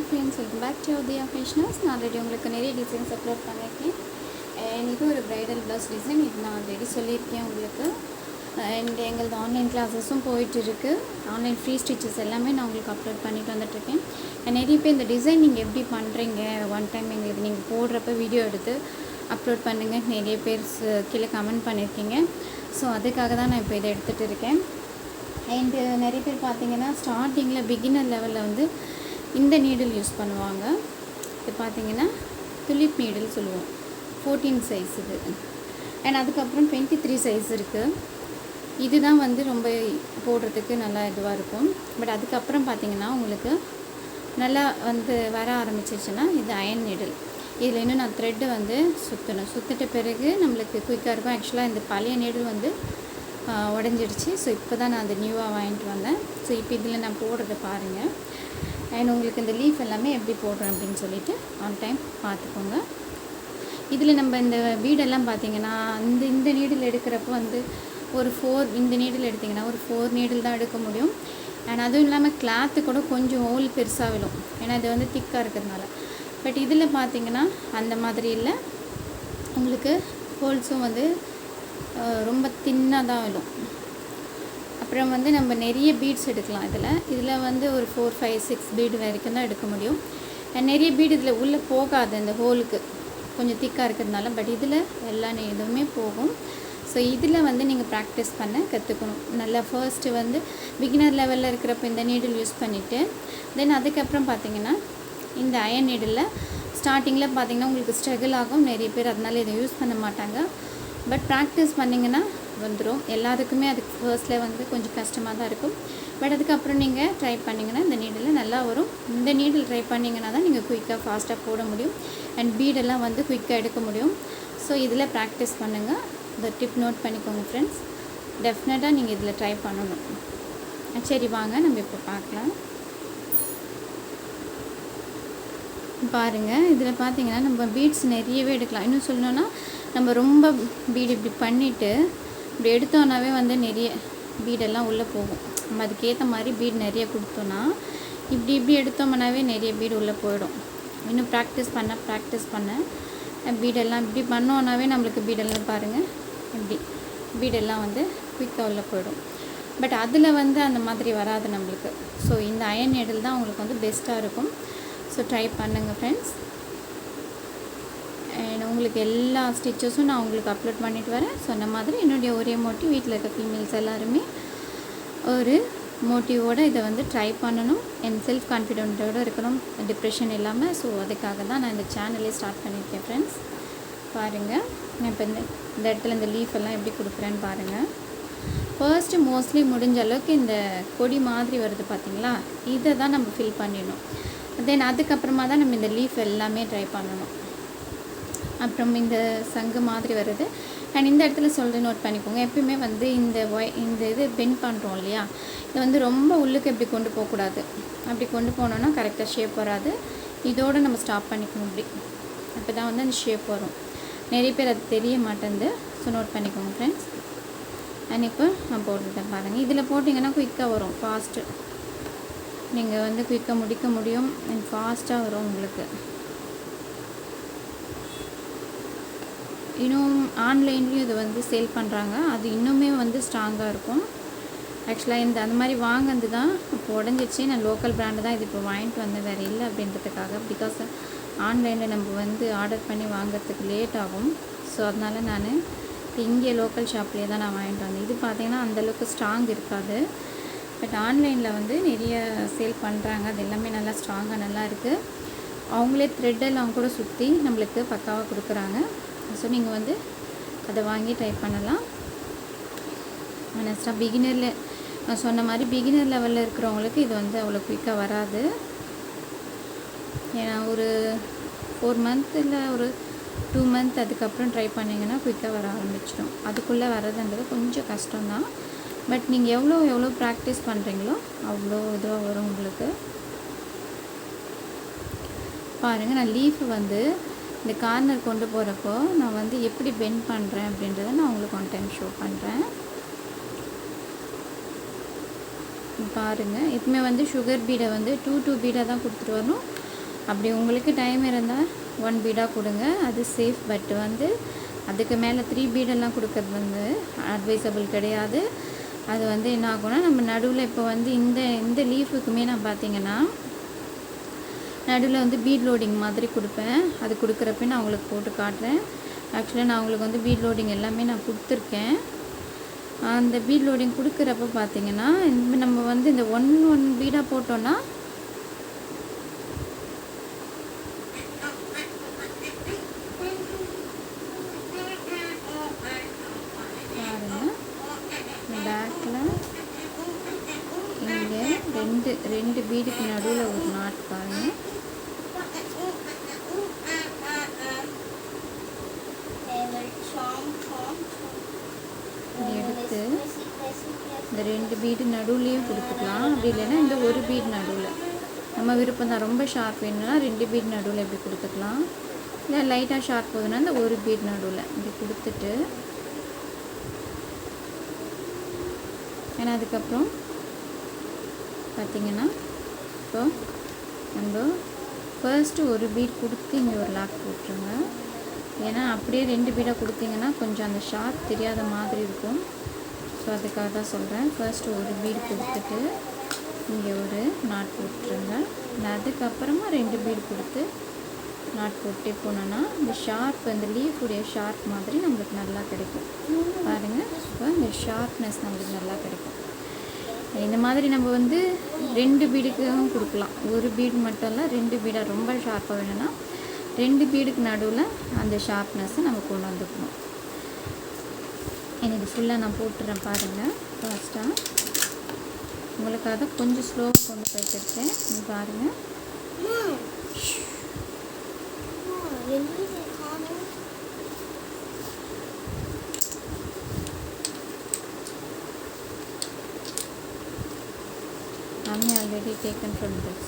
friends, welcome back to Udaya Fashions. நான் already உங்களுக்கு நிறைய டிசைன்ஸ் அப்லோட் பண்ணியிருக்கேன். அண்ட் இது ஒரு ப்ரைடல் ப்ளவுஸ் டிசைன். இது நான் ஆல்ரெடி சொல்லியிருக்கேன் உங்களுக்கு. அண்ட் எங்களது ஆன்லைன் கிளாஸஸும் போயிட்டு இருக்குது. ஆன்லைன் ஃப்ரீ ஸ்டிச்சஸ் எல்லாமே நான் உங்களுக்கு அப்லோட் பண்ணிட்டு வந்துட்டுருக்கேன். நிறைய பேர் இந்த டிசைன் நீங்கள் எப்படி பண்ணுறீங்க, ஒன் டைம் எங்களுக்கு நீங்கள் போடுறப்ப வீடியோ எடுத்து அப்லோட் பண்ணுங்கள் நிறைய பேர் கீழே கமெண்ட் பண்ணியிருக்கீங்க. ஸோ அதுக்காக தான் நான் இப்போ இதை எடுத்துகிட்டு இருக்கேன். அண்டு நிறைய பேர் பார்த்தீங்கன்னா ஸ்டார்டிங்கில் பிகினர் லெவலில் வந்து இந்த நீடில் யூஸ் பண்ணுவாங்க. இது பார்த்தீங்கன்னா துலிப் நீடில் சொல்லுவோம். 14 சைஸ் இது. அண்ட் அதுக்கப்புறம் 23 சைஸ் இருக்குது. இதுதான் வந்து ரொம்ப போடுறதுக்கு நல்லா இதுவாக இருக்கும். பட் அதுக்கப்புறம் பார்த்தீங்கன்னா உங்களுக்கு நல்லா வந்து வர ஆரம்பிச்சிச்சுன்னா இது அயன் நீடில். இதில் இன்னும் நான் த்ரெட்டு வந்து சுற்றிட்ட பிறகு நம்மளுக்கு குயிக்காக இருக்கும். ஆக்சுவலாக இந்த பழைய நீடில் வந்து உடஞ்சிடுச்சு. ஸோ இப்போ தான் நான் அந்த நியூவாக வாங்கிட்டு வந்தேன். ஸோ இப்போ இதில் நான் போடுறத பாருங்கள். அண்ட் உங்களுக்கு இந்த லீஃப் எல்லாமே எப்படி போடுறேன் அப்படின்னு சொல்லிவிட்டு ஆன் டைம் பார்த்துக்கோங்க. இதில் நம்ம இந்த வீடெல்லாம் பார்த்தீங்கன்னா இந்த நீடில் எடுக்கிறப்போ வந்து ஒரு 4 இந்த நீடில் எடுத்திங்கன்னா ஒரு 4 நீடில் தான் எடுக்க முடியும். அண்ட் அதுவும் இல்லாமல் கிளாத்து கூட கொஞ்சம் ஹோல் பெருசாக விழும், ஏன்னா இது வந்து திக்காக இருக்கிறதுனால. பட் இதில் பார்த்தீங்கன்னா அந்த மாதிரி இல்லை, உங்களுக்கு ஹோல்ஸும் வந்து ரொம்ப தின்னாக தான் விழும். அப்புறம் வந்து நம்ம நிறைய பீட்ஸ் எடுக்கலாம். இதில் வந்து ஒரு 4, 5, 6 பீடு வரைக்கும் தான் எடுக்க முடியும். நிறைய பீடு இதில் உள்ளே போகாது, அந்த ஹோலுக்கு கொஞ்சம் திக்காக இருக்கிறதுனால. பட் இதில் எல்லா இதுவுமே போகும். ஸோ இதில் வந்து நீங்கள் ப்ராக்டிஸ் பண்ண கற்றுக்கணும். நல்லா ஃபர்ஸ்ட்டு வந்து பிகினர் லெவலில் இருக்கிறப்ப இந்த நீடில் யூஸ் பண்ணிவிட்டு தென் அதுக்கப்புறம் பார்த்திங்கன்னா இந்த அயன் நீடில் ஸ்டார்டிங்கில் பார்த்திங்கன்னா உங்களுக்கு ஸ்ட்ரகிள் ஆகும். நிறைய பேர் அதனால இதை யூஸ் பண்ண மாட்டாங்க. பட் ப்ராக்டிஸ் பண்ணிங்கன்னா வந்துடும். எல்லாருக்குமே அதுக்கு ஃபர்ஸ்ட்டில் வந்து கொஞ்சம் கஷ்டமாக தான் இருக்கும். பட் அதுக்கப்புறம் நீங்கள் ட்ரை பண்ணிங்கன்னா இந்த நீடில் நல்லா வரும். இந்த நீடில் ட்ரை பண்ணிங்கன்னா தான் நீங்கள் குயிக்காக ஃபாஸ்ட்டாக போட முடியும். அண்ட் பீடெல்லாம் வந்து குயிக்காக எடுக்க முடியும். ஸோ இதில் ப்ராக்டிஸ் பண்ணுங்கள். இந்த டிப் நோட் பண்ணிக்கோங்க ஃப்ரெண்ட்ஸ். டெஃபினட்டாக நீங்கள் இதில் ட்ரை பண்ணணும். சரி வாங்க நம்ம இப்போ பார்க்கலாம். பாருங்கள், இதில் பார்த்தீங்கன்னா நம்ம பீட்ஸ் நிறையவே எடுக்கலாம். இன்னும் சொல்லணுன்னா நம்ம ரொம்ப பீடு இப்படி பண்ணிவிட்டு இப்படி எடுத்தோன்னாவே வந்து நிறைய பீடெல்லாம் உள்ளே போகும். நம்ம அதுக்கேற்ற மாதிரி பீடு நிறைய கொடுத்தோன்னா இப்படி எடுத்தோம்னாவே நிறைய பீடு உள்ளே போயிடும். இன்னும் ப்ராக்டிஸ் பண்ண பீடெல்லாம் இப்படி பண்ணோன்னாவே நம்மளுக்கு பீடெல்லாம் பாருங்கள் இப்படி பீடெல்லாம் வந்து குயிக்காக உள்ளே போயிடும். பட் அதில் வந்து அந்த மாதிரி வராது நம்மளுக்கு. ஸோ இந்த அயன் நீடில் தான் உங்களுக்கு வந்து பெஸ்ட்டாக இருக்கும். ஸோ ட்ரை பண்ணுங்கள் ஃப்ரெண்ட்ஸ். அண்ட் உங்களுக்கு எல்லா ஸ்டிச்சஸும் நான் உங்களுக்கு அப்லோட் பண்ணிட்டு வரேன். சொன்ன மாதிரி என்னுடைய ஒரே மோட்டிவ் வீட்டில் இருக்க ஃபீமேல்ஸ் எல்லாருமே ஒரு மோட்டிவோடு இதை வந்து ட்ரை பண்ணணும். என் செல்ஃப் கான்ஃபிடென்ட்டோடு இருக்கணும், டிப்ரெஷன் இல்லாமல். ஸோ அதுக்காக தான் நான் இந்த சேனலே ஸ்டார்ட் பண்ணியிருக்கேன் ஃப்ரெண்ட்ஸ். பாருங்கள், நான் இப்போ இந்த இடத்துல இந்த லீஃப் எல்லாம் எப்படி கொடுக்குறேன்னு பாருங்கள். ஃபர்ஸ்ட்டு மோஸ்ட்லி முடிஞ்ச அளவுக்கு இந்த கொடி மாதிரி வருது பார்த்தீங்களா, இதை தான் நம்ம ஃபில் பண்ணிடணும். தென் அதுக்கப்புறமா தான் நம்ம இந்த லீஃப் எல்லாமே ட்ரை பண்ணணும். அப்புறம் இந்த சங்கு மாதிரி வருது. அண்ட் இந்த இடத்துல சொல்கிற நோட் பண்ணிக்கோங்க. எப்பயுமே வந்து இந்த இது பெண்ட் பண்ணுறோம் இல்லையா, இது வந்து ரொம்ப உள்ளுக்கு எப்படி கொண்டு போகக்கூடாது. அப்படி கொண்டு போனோன்னா கரெக்டாக ஷேப் வராது. இதோடு நம்ம ஸ்டாப் பண்ணிக்கணும். இப்படி அப்போ தான் வந்து அந்த ஷேப் வரும். நிறைய பேர் அது தெரிய மாட்டேங்குது. ஸோ நோட் பண்ணிக்கோங்க ஃப்ரெண்ட்ஸ். அண்ட் இப்போ நான் போட்டுட்டேன் பாருங்கள். இதில் போட்டிங்கன்னா குயிக்காக வரும், ஃபாஸ்ட்டு. நீங்கள் வந்து குயிக்காக முடிக்க முடியும் அண்ட் ஃபாஸ்ட்டாக வரும் உங்களுக்கு. இன்னும் ஆன்லைன்லேயும் இது வந்து சேல் பண்ணுறாங்க. அது இன்னுமே வந்து ஸ்ட்ராங்காக இருக்கும். ஆக்சுவலாக அந்த மாதிரி வாங்கினது தான் இப்போ உடஞ்சிச்சு. நான் லோக்கல் பிராண்டு தான் இது இப்போ வாங்கிட்டு வந்தேன், வேறு இல்லை அப்படின்றதுக்காக. பிகாஸ் ஆன்லைனில் நம்ம வந்து ஆர்டர் பண்ணி வாங்கிறதுக்கு லேட் ஆகும். ஸோ அதனால் நான் இங்கே லோக்கல் ஷாப்லேயே தான் நான் வாங்கிட்டு வந்தேன். இது பார்த்திங்கன்னா அந்தளவுக்கு ஸ்ட்ராங் இருக்காது. பட் ஆன்லைனில் வந்து நிறைய சேல் பண்ணுறாங்க. அது எல்லாமே நல்லா ஸ்ட்ராங்காக நல்லா இருக்குது. அவங்களே த்ரெட்டெல்லாம் கூட சுற்றி நம்மளுக்கு பக்காவாக கொடுக்குறாங்க. ஸோ நீங்கள் வந்து அதை வாங்கி ட்ரை பண்ணலாம். நெக்ஸ்ட்டாக பிகினரில் நான் சொன்ன மாதிரி பிகினர் லெவலில் இருக்கிறவங்களுக்கு இது வந்து அவ்வளோ குயிக்காக வராது. ஏன்னா ஒரு 4 மந்த் இல்லை ஒரு 2 மந்த் அதுக்கப்புறம் ட்ரை பண்ணிங்கன்னா குயிக்காக வர ஆரம்பிச்சிடும். அதுக்குள்ளே வர்றதுன்றது கொஞ்சம் கஷ்டம்தான். பட் நீங்கள் எவ்வளோ ப்ராக்டிஸ் பண்ணுறீங்களோ அவ்வளோ இதுவாக வரும் உங்களுக்கு. பாருங்கள், நான் லீஃப் வந்து இந்த கார்னர் கொண்டு போகிறப்போ நான் வந்து எப்படி பெண்ட் பண்ணுறேன் அப்படின்றத நான் உங்களுக்கு ஒன் டைம் ஷோ பண்ணுறேன். பாருங்கள், எப்பவுமே வந்து சுகர் பீடை வந்து 2 பீடாக தான் கொடுத்துட்டு வரணும். அப்படி உங்களுக்கு டைம் இருந்தால் 1 பீடாக கொடுங்க, அது சேஃப். பட் வந்து அதுக்கு மேலே 3 பீடெல்லாம் கொடுக்கறது வந்து அட்வைசபிள் கிடையாது. அது வந்து என்ன ஆகும்னா நம்ம நடுவில் இப்போ வந்து இந்த லீஃபுக்குமே நான் பார்த்தீங்கன்னா நடுவில் வந்து பீட் லோடிங் மாதிரி கொடுப்பேன். அது கொடுக்குறப்ப நான் உங்களுக்கு போட்டு காட்டுறேன். ஆக்சுவலாக நான் உங்களுக்கு வந்து பீட் லோடிங் எல்லாமே நான் கொடுத்துருக்கேன். அந்த பீட் லோடிங் கொடுக்குறப்ப பார்த்தீங்கன்னா நம்ம வந்து இந்த 1 பீடாக போட்டோன்னா ரெண்டு பீடுக்கு நடுவில் ஒரு நாட் பாருங்கள். எடுத்து இந்த 2 பீடு நடுவுலையும் கொடுத்துக்கலாம். அப்படி இல்லைன்னா இந்த ஒரு பீடு நடுவில் நம்ம விருப்பம் தான். ரொம்ப ஷார்ப் வேணும்னா 2 பீடு நடுவில் இப்படி கொடுத்துக்கலாம். இல்லை லைட்டாக ஷார்ப் போகுதுன்னா இந்த ஒரு பீடு நடுவில் இப்படி கொடுத்துட்டு ஏன்னா அதுக்கப்புறம் பார்த்திங்கன்னா இப்போ நம்ம ஃபர்ஸ்ட்டு ஒரு பீட் கொடுத்து இங்கே ஒரு லாக் போட்டுருங்க. ஏன்னா அப்படியே 2 பீடாக கொடுத்தீங்கன்னா கொஞ்சம் அந்த ஷார்ப் தெரியாத மாதிரி இருக்கும். ஸோ அதுக்காக தான் சொல்கிறேன். ஃபர்ஸ்ட்டு ஒரு பீட் கொடுத்துட்டு இங்கே ஒரு நாட் போட்டுருங்க. அதுக்கப்புறமா 2 பீட் கொடுத்து நாட் போட்டே போனோன்னா இந்த ஷார்ப் இந்த லீஃபுடைய ஷார்ப் மாதிரி நம்மளுக்கு நல்லா கிடைக்கும். பாருங்கள், இப்போ இந்த ஷார்ப்னஸ் நம்மளுக்கு நல்லா கிடைக்கும். இந்த மாதிரி நம்ம வந்து 2 பீடுக்கும் கொடுக்கலாம். ஒரு பீடு மட்டும் இல்லை, 2 பீடாக ரொம்ப ஷார்ப்பாக வேணும்னா 2 பீடுக்கு நடுவில் அந்த ஷார்ப்னஸ்ஸை நம்ம கொண்டு வந்துக்கணும். எனக்கு ஃபுல்லாக நான் போட்டுறேன் பாருங்கள். ஃபாஸ்ட்டாக உங்களுக்காக கொஞ்சம் ஸ்லோவாக கொண்டு போய்ட்டுருக்கேன். பாருங்கள். Mommy already taken from this.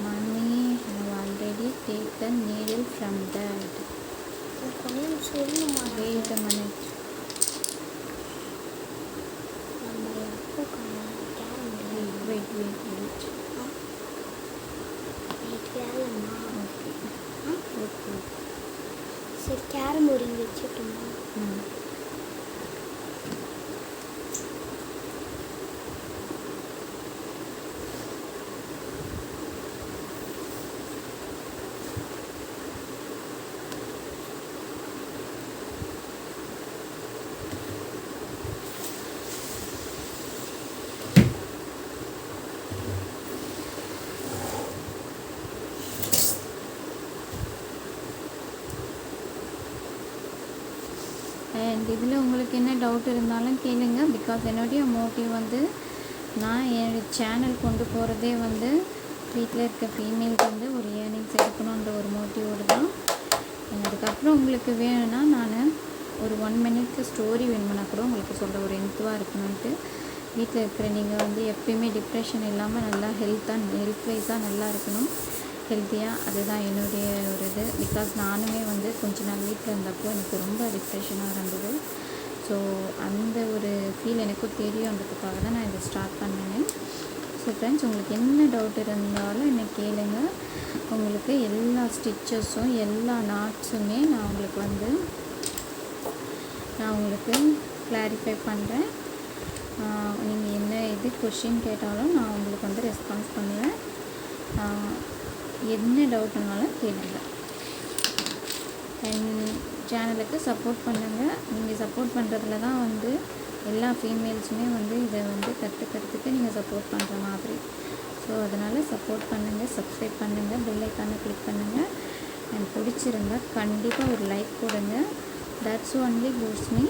Mommy have already taken needle from that. Wait a minute. Wait. Okay. சரி, கேரம் போர்டு இங்கே வச்சுட்டோமா? அண்ட் இதில் உங்களுக்கு என்ன டவுட் இருந்தாலும் கேளுங்க. பிகாஸ் என்னுடைய மோட்டிவ் வந்து நான் என்னுடைய சேனல் கொண்டு போகிறதே வந்து வீட்டில் இருக்க ஃபீமேலுக்கு வந்து ஒரு ஏர்னிங்ஸ் எடுக்கணுன்ற ஒரு மோட்டிவோடு தான். அதுக்கப்புறம் உங்களுக்கு வேணும்னா நான் ஒரு 1 மினிட்க்கு ஸ்டோரி வேணும்னா கூட உங்களுக்கு சொல்கிற ஒரு இன்த்துவாக இருக்கணும்ன்ட்டு. வீட்டில் இருக்கிற நீங்கள் வந்து எப்பயுமே டிப்ரெஷன் இல்லாமல் நல்லா ஹெல்த் வைஸாக நல்லா இருக்கணும், ஹெல்த்தியாக. அதுதான் என்னுடைய ஒரு இது. பிகாஸ் நானுமே வந்து கொஞ்ச நாள் வீட்டில் இருந்தப்போ எனக்கு ரொம்ப டிப்ரெஷனாக இருந்தது. ஸோ அந்த ஒரு ஃபீல் எனக்கும் தெரியுன்றதுக்காக தான் நான் இதை ஸ்டார்ட் பண்ணினேன். ஸோ ஃப்ரெண்ட்ஸ், உங்களுக்கு என்ன டவுட் இருந்தாலும் என்னை கேளுங்க. உங்களுக்கு எல்லா ஸ்டிச்சஸும் எல்லா நாட்ஸுமே நான் உங்களுக்கு கிளாரிஃபை பண்ணுறேன். நீங்கள் என்ன இது கொஷின் கேட்டாலும் நான் உங்களுக்கு வந்து ரெஸ்பான்ஸ் பண்ணுவேன். என்ன டவுட்னாலும் கேளுங்க. அண்ட் சேனலுக்கு சப்போர்ட் பண்ணுங்கள். நீங்கள் சப்போர்ட் பண்ணுறதுல தான் வந்து எல்லா ஃபீமேல்ஸுமே வந்து இதை வந்து கற்றுக்கிறதுக்கு நீங்கள் சப்போர்ட் பண்ணுற மாதிரி. ஸோ அதனால் சப்போர்ட் பண்ணுங்கள், சப்ஸ்கிரைப் பண்ணுங்கள், பெல் ஐக்கானை கிளிக் பண்ணுங்கள். எனக்கு பிடிச்சிருந்தா கண்டிப்பாக ஒரு லைக் கொடுங்க. That's only boost me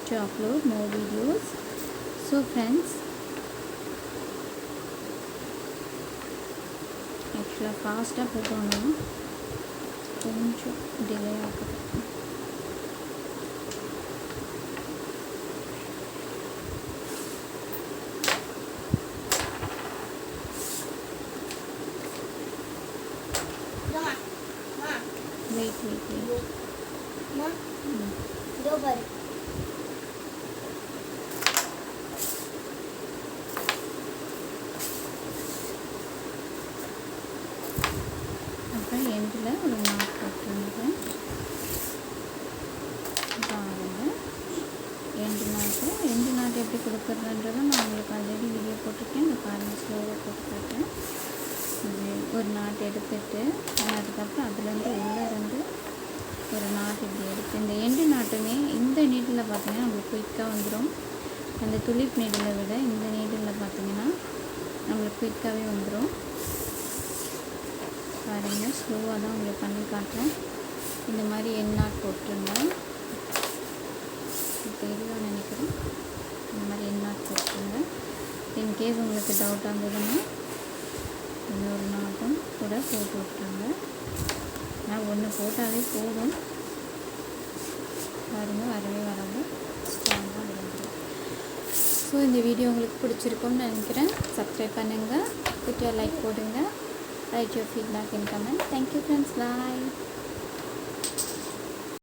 to upload more videos. So friends, ஆக்சுவலாக ஃபாஸ்ட்டாக போட்டோன்னா கொஞ்சம் டிலே ஆகுது. வெயிட் இதோ பாரு. எண்டு நாட்டு எப்படி கொடுக்குறதுன்றதை நான் உங்களுக்கு ஆல்ரெடி வீடியோ போட்டிருக்கேன். இந்த பாருங்கள், ஸ்லோவாக போட்டு காட்டுறேன். இது ஒரு நாட்டு எடுத்துட்டு அதுக்கப்புறம் அதுலேருந்து உள்ளே இருந்து ஒரு நாட்டு இப்படி எடுத்து இந்த எண்டு நாட்டுமே இந்த நீடில் பார்த்தீங்கன்னா நம்மளுக்கு குயிக்காக வந்துடும். அந்த துளிப் நீடில் விட இந்த நீடில் பார்த்தீங்கன்னா நம்மளுக்கு குயிக்காகவே வந்துடும். பாருங்கள், ஸ்லோவாக தான் உங்களுக்கு பண்ணி காட்டுறேன். இந்த மாதிரி எண் நாட் போட்டுருங்க. தெரியும் நினைக்கிறேன். இந்த மாதிரி எண் நாட் போட்டுருங்க. இன்கேஸ் உங்களுக்கு டவுட்டாக இருந்ததுன்னா இன்னொரு நாட்டும் கூட போட்டு விட்டுருங்க. ஆனால் ஒன்று போட்டாலே போதும். பாருங்கள், வரவே வராது, ஸ்ட்ராங்காக விழுந்துடும். ஸோ இந்த வீடியோ உங்களுக்கு பிடிச்சிருக்கும்னு நினைக்கிறேன். சப்ஸ்கிரைப் பண்ணுங்கள், குட்டியாக லைக் போடுங்க, right your feedback in comment. Thank you friends, bye.